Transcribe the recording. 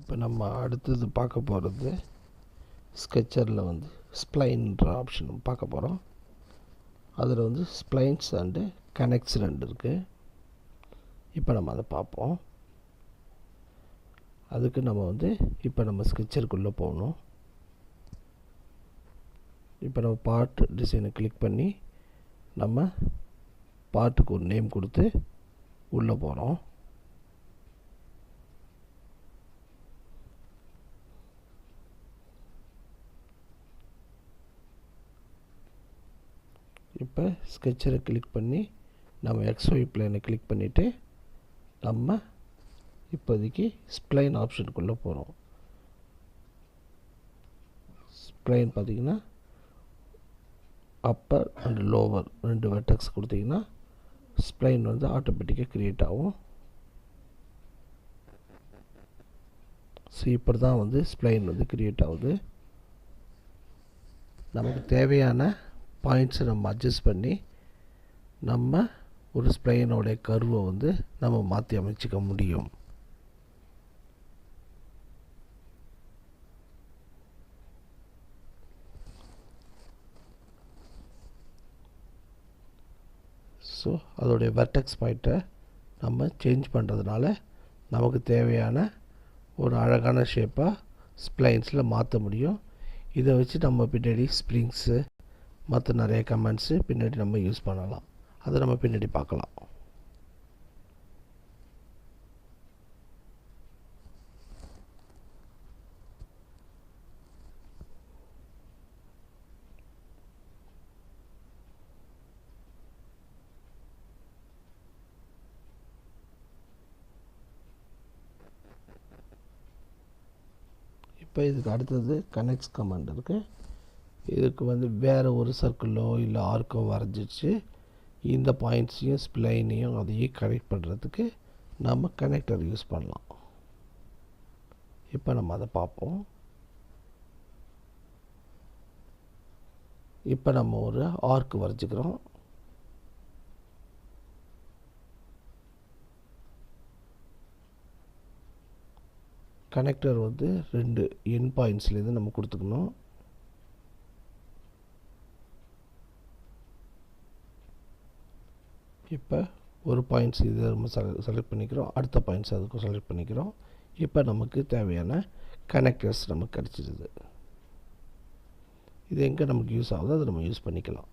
இப்போ நம்ம அடுத்தது பார்க்க போகிறது ஸ்கெட்சரில் வந்து ஸ்ப்ளைன்ற ஆப்ஷன் பார்க்க போகிறோம். அதில் வந்து ஸ்ப்ளைன்ஸ் அண்டு கனெக்ட்ஸ் ரெண்டு இருக்குது. இப்போ நம்ம அதை பார்ப்போம். அதுக்கு நம்ம வந்து இப்போ நம்ம ஸ்கெட்சருக்குள்ளே போகணும். இப்போ நம்ம பார்ட் டிசைனை கிளிக் பண்ணி நம்ம பார்ட்டுக்கு ஒரு நேம் கொடுத்து உள்ளே போகிறோம். இப்போ ஸ்கெட்சரை கிளிக் பண்ணி நம்ம XY பிளேனை கிளிக் பண்ணிவிட்டு நம்ம இப்போதைக்கு ஸ்ப்ளைன் ஆப்ஷனுக்குள்ளே போகிறோம். ஸ்ப்ளைன் பார்த்திங்கன்னா அப்பர் அண்ட் லோவர் ரெண்டு வெர்டெக்ஸ் கொடுத்திங்கன்னா ஸ்ப்ளைன் வந்து ஆட்டோமேட்டிக்காக க்ரியேட் ஆகும். ஸோ இப்படி தான் வந்து ஸ்ப்ளைன் வந்து க்ரியேட் ஆகுது. நமக்கு தேவையான பாயிண்ட்ஸை நம்ம அட்ஜஸ்ட் பண்ணி நம்ம ஒரு ஸ்ப்ளைனோடைய கர்வை வந்து நம்ம மாற்றி அமைச்சிக்க முடியும். ஸோ அதோடைய வெர்டெக்ஸ் பாயிண்ட்டை நம்ம சேஞ்ச் பண்ணுறதுனால நமக்கு தேவையான ஒரு அழகான ஷேப்பாக ஸ்ப்ளைன்ஸில் மாற்ற முடியும். இதை வச்சு நம்ம பின்னாடி ஸ்ப்ரிங்ஸு மற்ற நிறைய கமெண்ட்ஸு பின்னாடி நம்ம யூஸ் பண்ணலாம். அதை நம்ம பின்னாடி பார்க்கலாம். இப்போ இதுக்கு அடுத்தது கனெக்ட்ஸ் கமாண்ட் இருக்குது. இதுக்கு வந்து வேறு ஒரு சர்க்கிளோ இல்லை ஆர்க்கோ வரைஞ்சிச்சு இந்த பாயிண்ட்ஸையும் ஸ்ப்ளைனையும் அதையும் கனெக்ட் பண்ணுறதுக்கு நம்ம கனெக்டர் யூஸ் பண்ணலாம். இப்போ நம்ம அதை பார்ப்போம். இப்போ நம்ம ஒரு ஆர்க் வரைஞ்சிக்கிறோம். கனெக்டர் வந்து ரெண்டு என் பாயிண்ட்ஸ்லேருந்து நம்ம கொடுத்துக்கணும். இப்போ ஒரு பாயிண்ட்ஸ் இதை நம்ம செலக்ட் பண்ணிக்கிறோம். அடுத்த பாயிண்ட்ஸ் அதுக்கும் செலக்ட் பண்ணிக்கிறோம். இப்போ நமக்கு தேவையான கனெக்டர்ஸ் நமக்கு கிடச்சிடுது. இது எங்கே நமக்கு யூஸ் ஆகுதோ அதை நம்ம யூஸ் பண்ணிக்கலாம்.